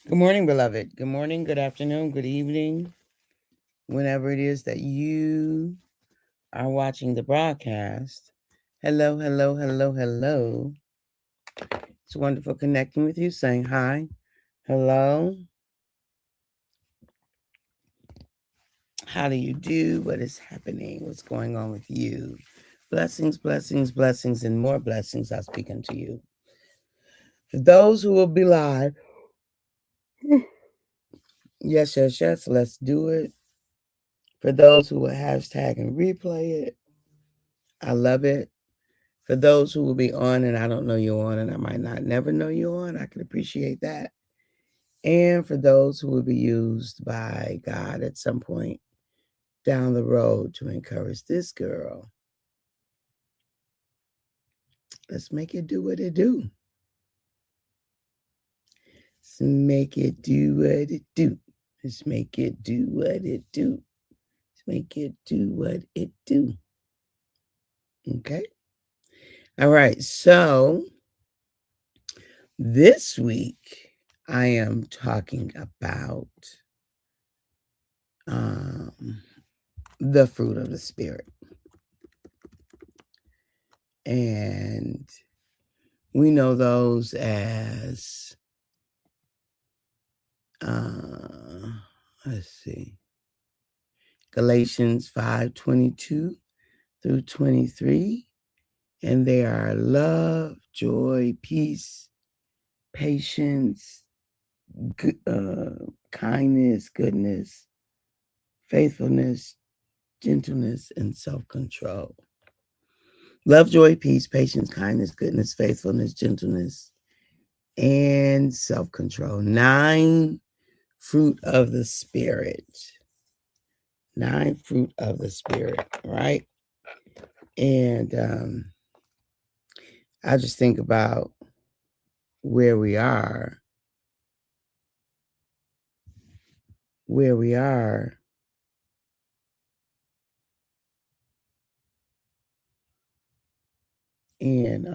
Good morning, beloved. Good morning, good afternoon, good evening, whenever it is that you are watching the broadcast. Hello, hello, hello, hello. It's wonderful connecting with you, saying hi, hello. How do you do? What is happening? What's going on with you? Blessings, blessings, blessings, and more blessings I speak unto you. For those who will be live, yes, yes, yes, let's do it. For those who will hashtag and replay it, I love it. For those who will be on and I don't know you on and I might not never know you on, I can appreciate that. And for those who will be used by God at some point down the road to encourage this girl, let's make it do what it do. Let's make it do what it do. Let's make it do what it do. Let's make it do what it do. Okay. All right. So this week I am talking about the fruit of the Spirit. And we know those as, let's see, Galatians 5:22 through 23. And they are love, joy, peace, patience, kindness, goodness, faithfulness, gentleness, and self-control. Love, joy, peace, patience, kindness, goodness, faithfulness, gentleness, and self-control. 9 fruit of the Spirit. 9 fruit of the Spirit, right? And I just think about where we are in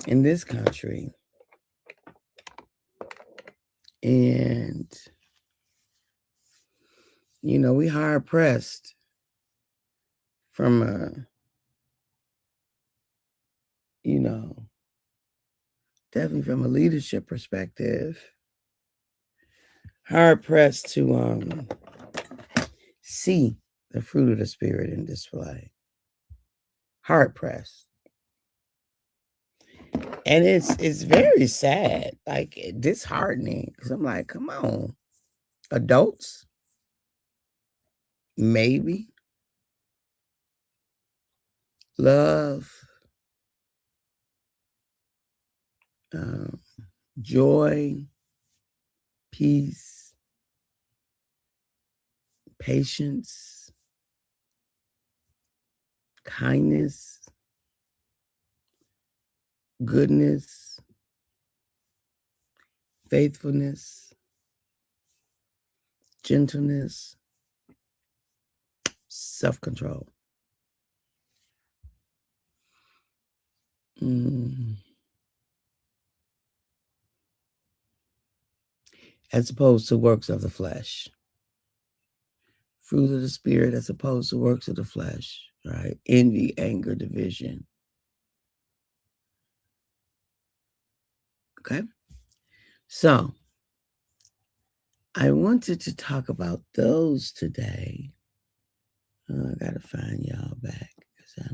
in this country. And we hard pressed from a definitely from a leadership perspective, hard pressed to see the fruit of the Spirit in display. Hard pressed. And it's very sad, like disheartening, because I'm like, come on, adults, maybe love, um, joy, peace, patience, kindness, goodness, faithfulness, gentleness, self-control. As opposed to works of the flesh. Fruit of the Spirit as opposed to works of the flesh, right? Envy, anger, division. Okay? So, I wanted to talk about those today. I got to find y'all back because I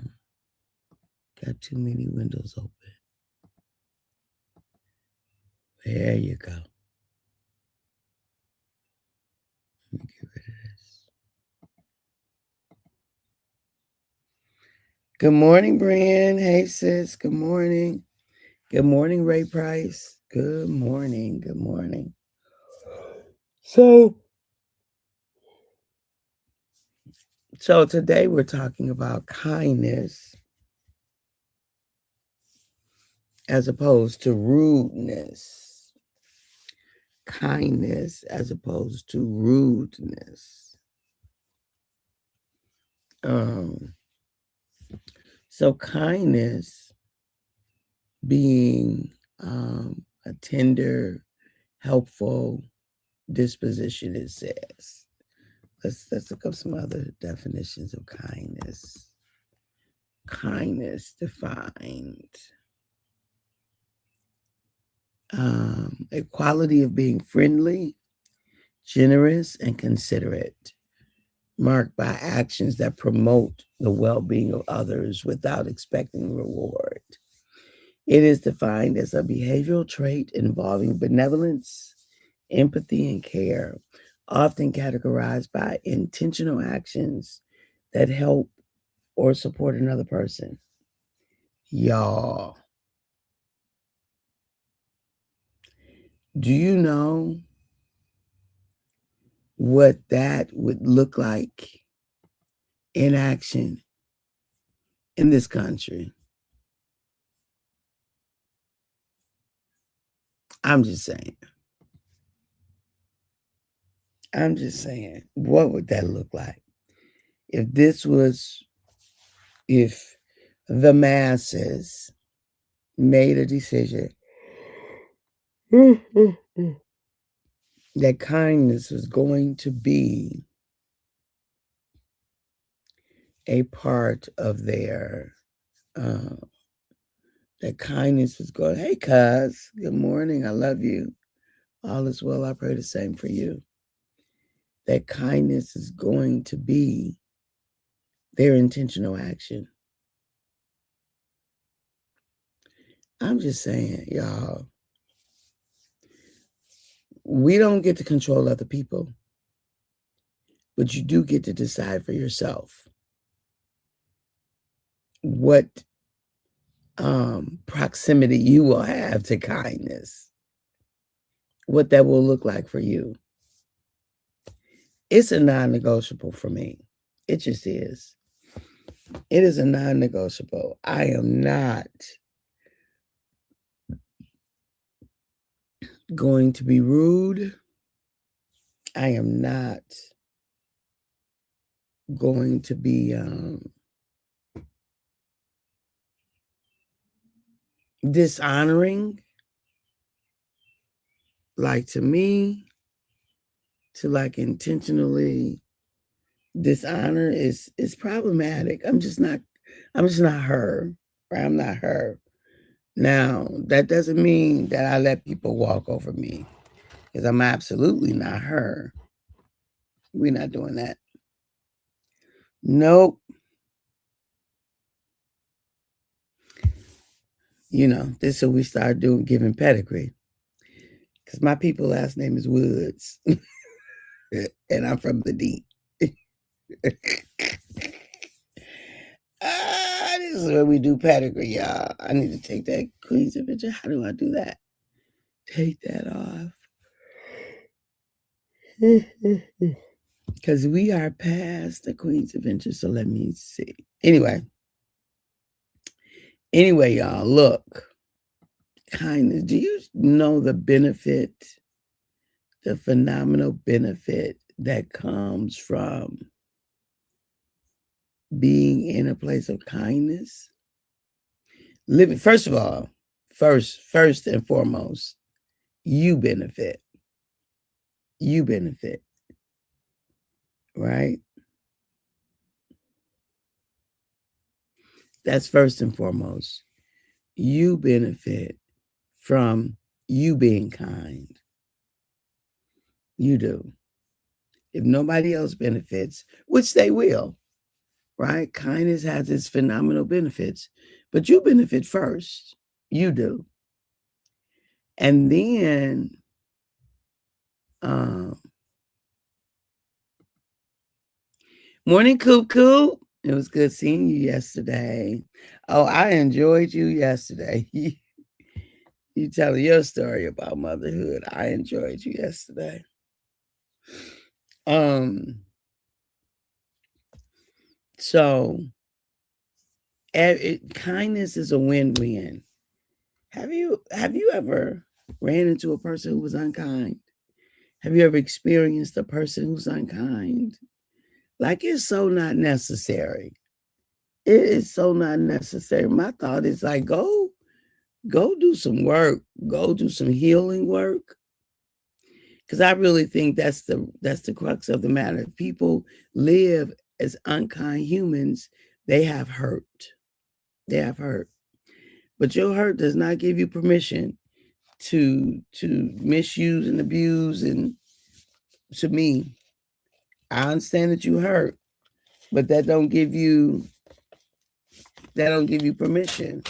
got too many windows open. There you go. Let me get rid of this. Good morning, Brian. Hey, sis. Good morning. Good morning, Ray Price. Good morning. Good morning. So today we're talking about kindness as opposed to rudeness. Kindness as opposed to rudeness. So kindness being a tender, helpful disposition, it says. Let's look up some other definitions of kindness. Kindness defined. A quality of being friendly, generous, and considerate, marked by actions that promote the well-being of others without expecting reward. It is defined as a behavioral trait involving benevolence, empathy, and care, often categorized by intentional actions that help or support another person. Y'all, do you know what that would look like in action in this country? I'm just saying. What would that look like? If the masses made a decision that kindness was going to be a part of that kindness was going, hey, cuz, good morning, I love you. All is well, I pray the same for you. That kindness is going to be their intentional action. I'm just saying, y'all, we don't get to control other people, but you do get to decide for yourself what proximity you will have to kindness, what that will look like for you. It's a non-negotiable for me. It just is. It is a non-negotiable. I am not going to be rude. I am not going to be dishonoring. Like, to me, to like intentionally dishonor is problematic. I'm just not her. Right? I'm not her. Now, that doesn't mean that I let people walk over me, because I'm absolutely not her. We're not doing that. Nope. This is what we start doing, giving pedigree. Because my people last name is Woods. And I'm from the deep. This is where we do pedigree, y'all. I need to take that Queen's picture. How do I do that? Take that off. Because we are past the Queen's Adventure, so let me see. Anyway, y'all, look. Kindness. Do you know the benefit, the phenomenal benefit that comes from being in a place of kindness? Living, first of all, first and foremost, you benefit. You benefit. Right? That's first and foremost. You benefit from you being kind. You do. If nobody else benefits, which they will, right? Kindness has its phenomenal benefits, but you benefit first. You do. And then, morning, Coop Coop. It was good seeing you yesterday. Oh, I enjoyed you yesterday. You telling your story about motherhood. I enjoyed you yesterday. So kindness is a win-win. Have you ever ran into a person who was unkind? Have you ever experienced a person who's unkind? Like, it's so not necessary. It is so not necessary. My thought is like, go Go do some work. Go do some healing work. Because I really think that's the crux of the matter. If people live as unkind humans, they have hurt. They have hurt. But your hurt does not give you permission to misuse and abuse. And to me, I understand that you hurt, but that don't give you permission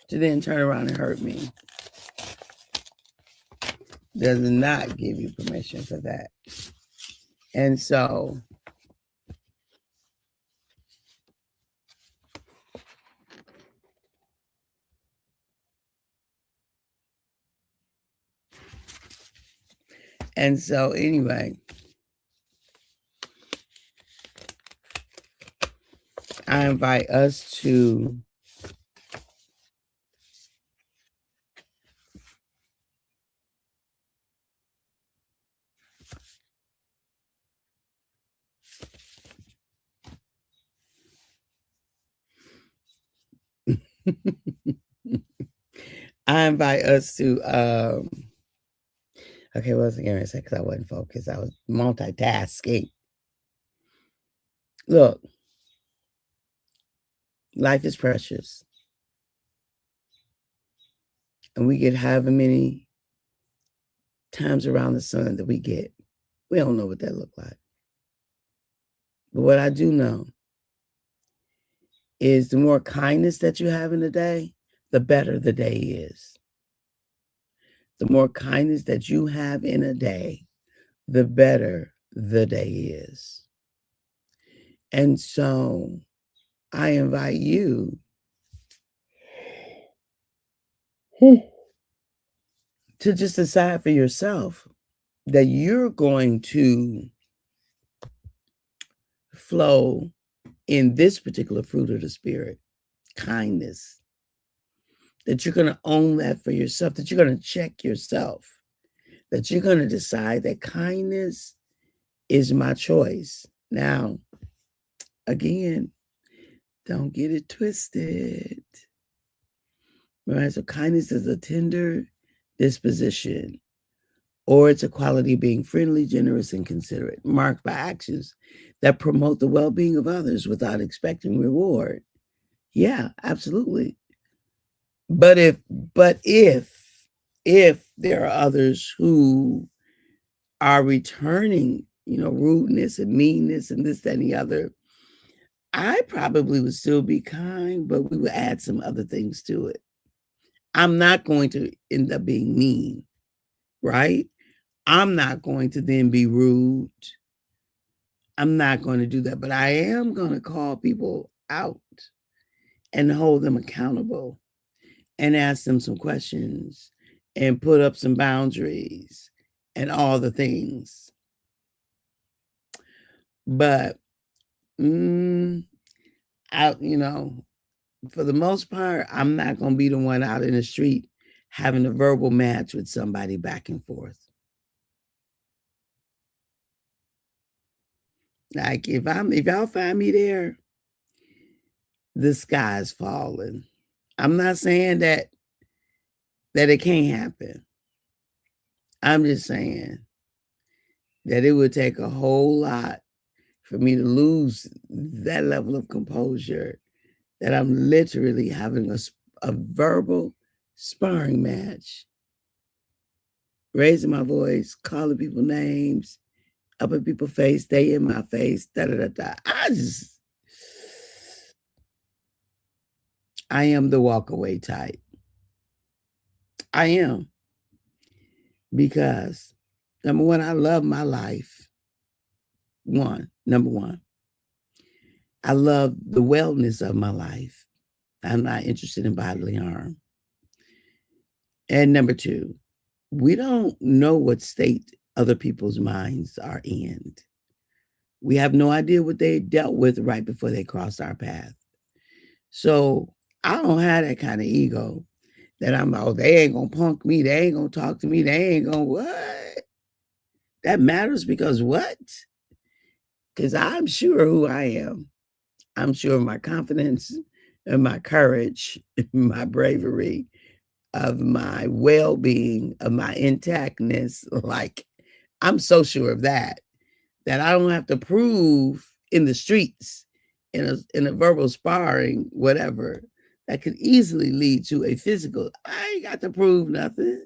to then turn around and hurt me. Does not give you permission for that. And so anyway, I invite us to okay, what was I going to say? Because I wasn't focused. I was multitasking. Look, life is precious. And we get however many times around the sun that we get. We don't know what that look like. But what I do know is the more kindness that you have in a day, the better the day is. The more kindness that you have in a day, the better the day is. And so I invite you to just decide for yourself that you're going to flow in this particular fruit of the Spirit, kindness, that you're going to own that for yourself, that you're going to check yourself, that you're going to decide that kindness is my choice. Now, again, don't get it twisted. Right? So kindness is a tender disposition, or it's a quality of being friendly, generous, and considerate, marked by actions that promote the well-being of others without expecting reward. Yeah, absolutely. But if there are others who are returning, rudeness and meanness and this, that, and the other, I probably would still be kind, but we would add some other things to it. I'm not going to end up being mean, right? I'm not going to then be rude. I'm not going to do that, but I am going to call people out and hold them accountable and ask them some questions and put up some boundaries and all the things. But, for the most part, I'm not going to be the one out in the street having a verbal match with somebody back and forth. Like if y'all find me there, the sky's falling. I'm not saying that it can't happen. I'm just saying that it would take a whole lot for me to lose that level of composure, that I'm literally having a verbal sparring match, raising my voice, calling people names, up in people's face, they in my face, da-da-da-da. I am the walk away type. I am. Because number one, I love my life. Number one. I love the wellness of my life. I'm not interested in bodily harm. And number two, we don't know what state other people's minds are in. We have no idea what they dealt with right before they crossed our path. So I don't have that kind of ego that they ain't gonna punk me, they ain't gonna talk to me, they ain't gonna what? That matters because what? Because I'm sure who I am. I'm sure of my confidence and my courage, my bravery. of my well-being, of my intactness. Like, I'm so sure of that I don't have to prove in the streets, in a verbal sparring, whatever, that could easily lead to a physical. I ain't got to prove nothing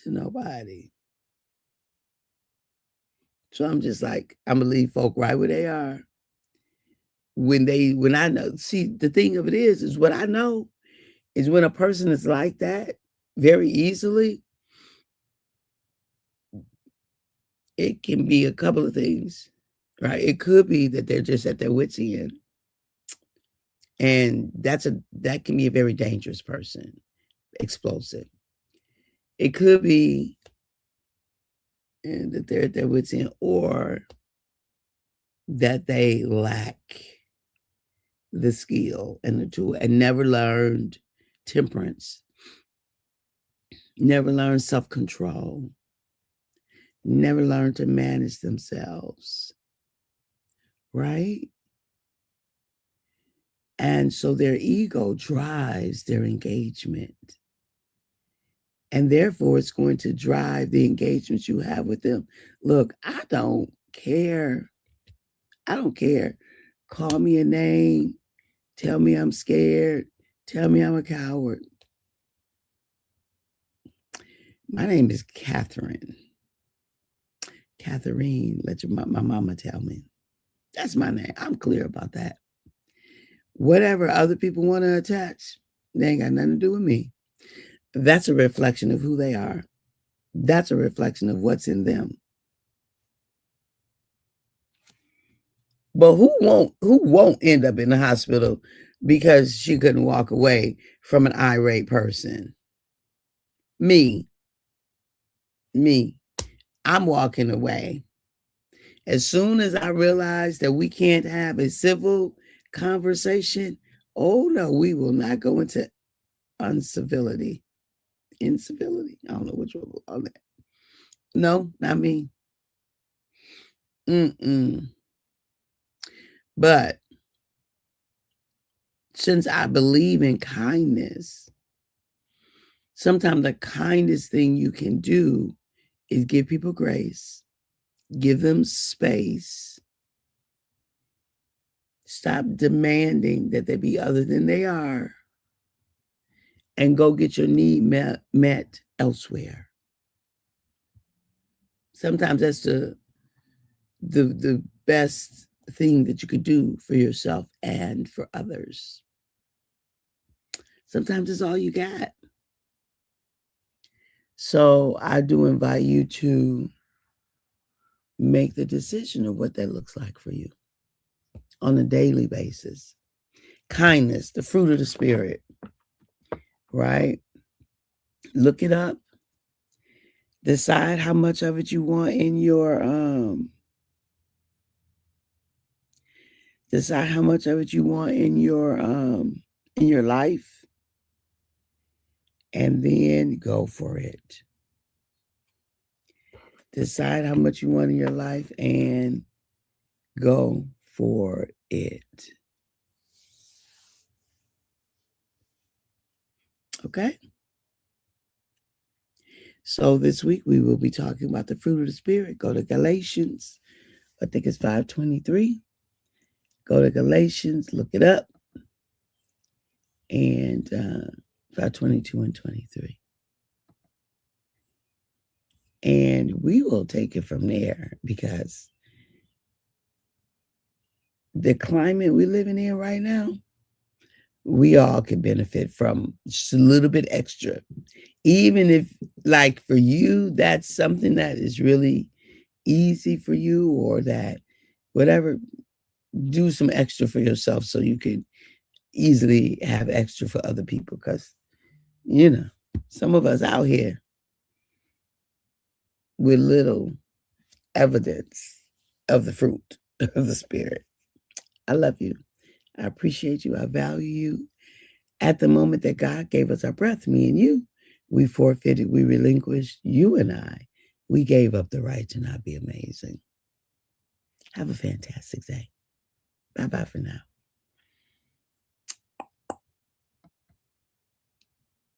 to nobody. So I'm just like, I'm gonna leave folk right where they are. When I know, see, the thing of it is what I know is when a person is like that very easily, it can be a couple of things, right? It could be that they're just at their wits' end. And that can be a very dangerous person, explosive. It could be that they're at their wits' end, or that they lack the skill and the tool and never learned temperance, never learned self-control, never learned to manage themselves, right? And so their ego drives their engagement. And therefore, it's going to drive the engagements you have with them. Look, I don't care. I don't care. Call me a name. Tell me I'm scared. Tell me I'm a coward. My name is Catherine. Catherine, let my mama tell me. That's my name. I'm clear about that. Whatever other people want to attach, they ain't got nothing to do with me. That's a reflection of who they are. That's a reflection of what's in them. But who won't end up in the hospital because she couldn't walk away from an irate person? Me. I'm walking away. As soon as I realize that we can't have a civil conversation, oh no, we will not go into incivility. Incivility? I don't know which one on that. No, not me. But since I believe in kindness, sometimes the kindest thing you can do is give people grace, give them space, stop demanding that they be other than they are, and go get your need met elsewhere. Sometimes that's the best thing that you could do for yourself and for others. Sometimes it's all you got. So I do invite you to make the decision of what that looks like for you on a daily basis. Kindness, the fruit of the spirit, right? Look it up. Decide how much of it you want in your life, and then go for it. Decide how much you want in your life and go for it. Okay? So this week we will be talking about the fruit of the spirit. Go to Galatians. I think it's 5:23. Go to Galatians, look it up. And 5:22 and 23. And we will take it from there, because the climate we're living in right now, we all could benefit from just a little bit extra. Even if, like, for you, that's something that is really easy for you, or that whatever, do some extra for yourself so you can easily have extra for other people. Because, some of us out here with little evidence of the fruit of the spirit. I love you. I appreciate you. I value you. At the moment that God gave us our breath, me and you, we forfeited, we relinquished, you and I. We gave up the right to not be amazing. Have a fantastic day. Bye-bye for now.